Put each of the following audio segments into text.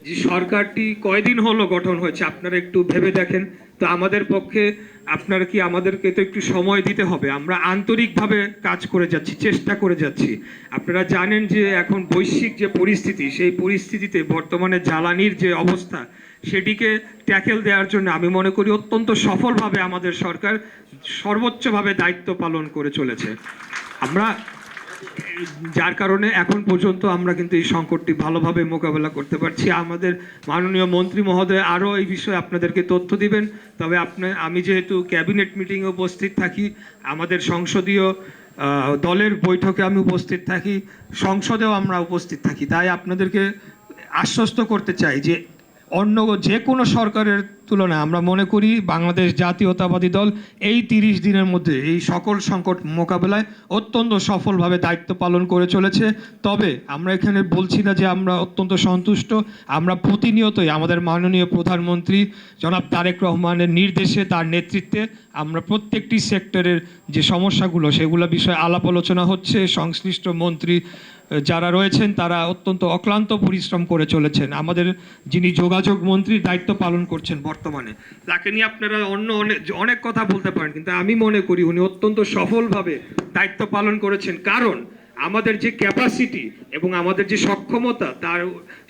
যে সরকারটি কয়দিন হলো গঠন হয়েছে আপনারা একটু ভেবে দেখেন তো আমাদের পক্ষে আপনারা কি আমাদেরকে তো একটু সময় দিতে হবে আমরা আন্তরিকভাবে কাজ করে যাচ্ছি চেষ্টা করে যাচ্ছি আপনারা জানেন যে এখন বৈশ্বিক যে পরিস্থিতি সেই পরিস্থিতিতে বর্তমানে জ্বালানির যে অবস্থা সেটিকে ট্যাকেল দেওয়ার জন্য আমি মনে করি অত্যন্ত সফলভাবে আমাদের সরকার সর্বোচ্চভাবে দায়িত্ব পালন করে চলেছে আমরা যার কারণে এখন পর্যন্ত আমরা কিন্তু এই সংকটটি ভালোভাবে মোকাবেলা করতে পারছি আমাদের মাননীয় মন্ত্রী মহোদয় আরও এই বিষয়ে আপনাদেরকে তথ্য দিবেন তবে আমি যেহেতু ক্যাবিনেট মিটিংয়ে উপস্থিত থাকি আমাদের সংসদীয় দলের বৈঠকে আমি উপস্থিত থাকি সংসদেও আমরা উপস্থিত থাকি তাই আপনাদেরকে আশ্বস্ত করতে চাই যে অন্য যে কোনো সরকারের তুলনায় আমরা মনে করি বাংলাদেশ জাতীয়তাবাদী দল এই ৩০ দিনের মধ্যে এই সকল সংকট মোকাবেলায় অত্যন্ত সফলভাবে দায়িত্ব পালন করে চলেছে তবে আমরা এখানে বলছি না যে আমরা অত্যন্ত সন্তুষ্ট আমরা প্রতিনিয়তই আমাদের মাননীয় প্রধানমন্ত্রী জনাব তারেক রহমানের নির্দেশে তার নেতৃত্বে আমরা প্রত্যেকটি সেক্টরের যে সমস্যাগুলো সেগুলো বিষয়ে আলাপ আলোচনা হচ্ছে সংশ্লিষ্ট মন্ত্রী যারা রয়েছেন তারা অত্যন্ত অক্লান্ত পরিশ্রম করে চলেছেন আমাদের যিনি যোগাযোগ মন্ত্রীর দায়িত্ব পালন করছেন বর্তমানে তাকে নিয়ে আপনারা অনেক কথা বলতে পারেন কিন্তু আমি মনে করি উনি অত্যন্ত সফলভাবে দায়িত্ব পালন করেছেন কারণ আমাদের যে ক্যাপাসিটি এবং আমাদের যে সক্ষমতা তার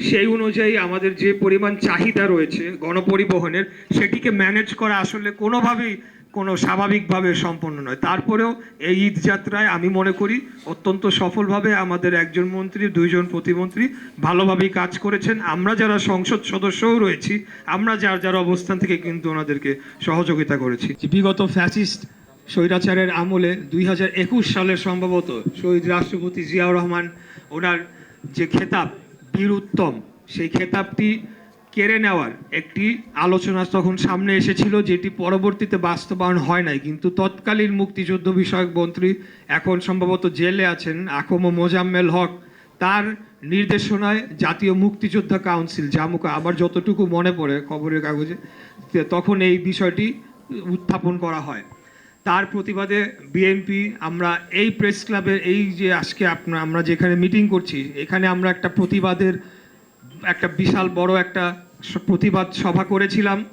সেই অনুযায়ী আমাদের যে পরিমাণ চাহিদা রয়েছে গণপরিবহনের সেটিকে ম্যানেজ করা আসলে কোনোভাবেই কোনো স্বাভাবিকভাবে সম্পন্ন নয় তারপরেও এই ঈদ যাত্রায় আমি মনে করি অত্যন্ত সফলভাবে আমাদের একজন মন্ত্রী দুইজন প্রতিমন্ত্রী ভালোভাবেই কাজ করেছেন আমরা যারা সংসদ সদস্যও রয়েছি আমরা যার অবস্থান থেকে কিন্তু ওনাদেরকে সহযোগিতা করেছি বিগত ফ্যাসিস্ট স্বৈরাচারের আমলে 2021 সালের সম্ভবত শহীদ রাষ্ট্রপতি জিয়াউর রহমান ওনার যে খেতাব বীর উত্তম সেই খেতাবটি কেড়ে নেওয়ার একটি আলোচনা তখন সামনে এসেছিল যেটি পরবর্তীতে বাস্তবায়ন হয় নাই কিন্তু তৎকালীন মুক্তিযুদ্ধ বিষয়ক মন্ত্রী এখন সম্ভবত জেলে আছেন আকম মোজাম্মেল হক তার নির্দেশনায় জাতীয় মুক্তিযোদ্ধা কাউন্সিল জামুকা আবার যতটুকু মনে পড়ে খবরের কাগজে তখন এই বিষয়টি উত্থাপন করা হয় তার প্রতিবাদে বিএনপি আমরা এই প্রেস ক্লাবের এই যে আজকে আমরা যেখানে মিটিং করছি এখানে আমরা একটা প্রতিবাদের একটা বিশাল বড় একটা প্রতিবাদ সভা করেছিলাম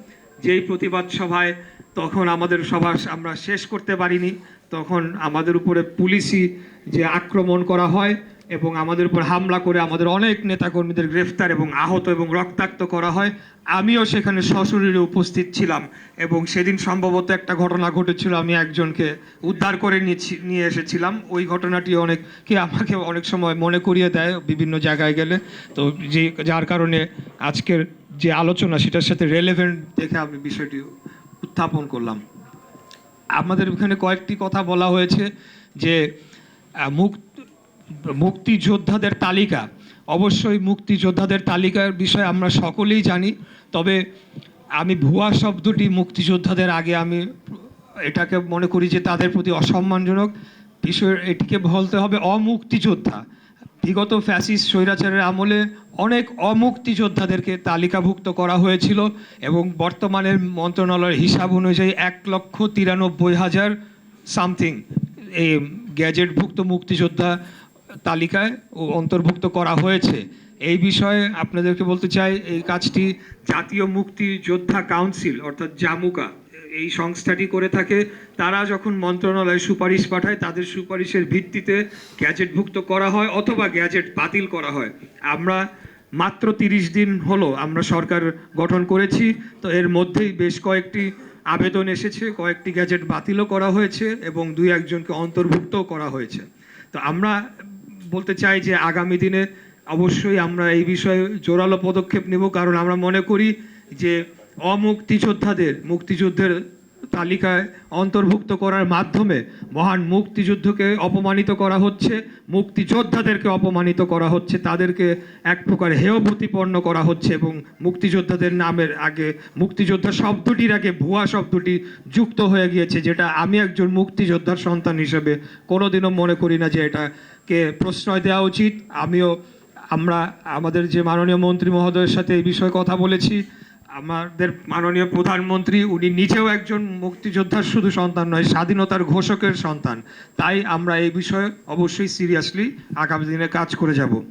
যেই প্রতিবাদ সভায় তখন আমাদের সভা আমরা শেষ করতে পারিনি তখন আমাদের উপরে পুলিশি যে আক্রমণ করা হয় এবং আমাদের উপর হামলা করে আমাদের অনেক নেতাকর্মীদের গ্রেফতার এবং আহত এবং রক্তাক্ত করা হয় আমিও সেখানে সশরীরে উপস্থিত ছিলাম এবং সেদিন সম্ভবত একটা ঘটনা ঘটেছিল আমি একজনকে উদ্ধার করে নিয়ে এসেছিলাম ওই ঘটনাটি আমাকে অনেক সময় মনে করিয়ে দেয় বিভিন্ন জায়গায় গেলে তো যার কারণে আজকের যে আলোচনা সেটার সাথে রেলেভেন্ট দেখে আমি বিষয়টি উত্থাপন করলাম আমাদের এখানে কয়েকটি কথা বলা হয়েছে যে মুক্তিযোদ্ধাদের তালিকা অবশ্যই মুক্তিযোদ্ধাদের তালিকার বিষয়ে আমরা সকলেই জানি তবে আমি ভুয়া শব্দটি মুক্তিযোদ্ধাদের আগে আমি এটাকে মনে করি যে তাদের প্রতি অসম্মানজনক বিষয় এটিকে বলতে হবে অমুক্তিযোদ্ধা বিগত ফ্যাসিস্ট স্বৈরাচারের আমলে অনেক অমুক্তিযোদ্ধাদেরকে তালিকাভুক্ত করা হয়েছিল এবং বর্তমানের মন্ত্রণালয়ের হিসাব অনুযায়ী 1,93,000 সামথিং এই গ্যাজেটভুক্ত মুক্তিযোদ্ধা তালিকায় অন্তর্ভুক্ত করা হয়েছে এই বিষয়ে আপনাদেরকে বলতে চাই এই কাজটি জাতীয় মুক্তিযোদ্ধা কাউন্সিল অর্থাৎ জামুকা এই সংস্থাটি করে থাকে তারা যখন মন্ত্রণালয়ে সুপারিশ পাঠায় তাদের সুপারিশের ভিত্তিতে গ্যাজেটভুক্ত করা হয় অথবা গ্যাজেট বাতিল করা হয় আমরা মাত্র 30 দিন হলো আমরা সরকার গঠন করেছি তো এর মধ্যেই বেশ কয়েকটি আবেদন এসেছে কয়েকটি গ্যাজেট বাতিলও করা হয়েছে এবং 2-1জনকে অন্তর্ভুক্তও করা হয়েছে তো আমরা বলতে চাই যে আগামী দিনে অবশ্যই আমরা এই বিষয়ে জোরালো পদক্ষেপ নেব কারণ আমরা মনে করি যে মুক্তিযুদ্ধের তালিকায় অন্তর্ভুক্ত করার মাধ্যমে মহান মুক্তিযুদ্ধকে অপমানিত করা হচ্ছে মুক্তিযোদ্ধাদেরকে অপমানিত করা হচ্ছে তাদেরকে এক প্রকার হেয় প্রতিপন্ন করা হচ্ছে এবং মুক্তিযোদ্ধাদের নামের আগে মুক্তিযোদ্ধা শব্দটির আগে ভুয়া শব্দটি যুক্ত হয়ে গিয়েছে যেটা আমি একজন মুক্তিযোদ্ধার সন্তান হিসেবে কোনোদিনও মনে করি না যে এটাকে প্রশ্রয় দেওয়া উচিত আমরা আমাদের যে মাননীয় মন্ত্রী মহোদয়ের সাথে এই বিষয়ে কথা বলেছি আমাদের মাননীয় প্রধানমন্ত্রী উনি নিজেও একজন মুক্তিযোদ্ধার শুধু সন্তান নয় স্বাধীনতার ঘোষকের সন্তান তাই আমরা এই বিষয়ে অবশ্যই সিরিয়াসলি আগামী দিনে কাজ করে যাব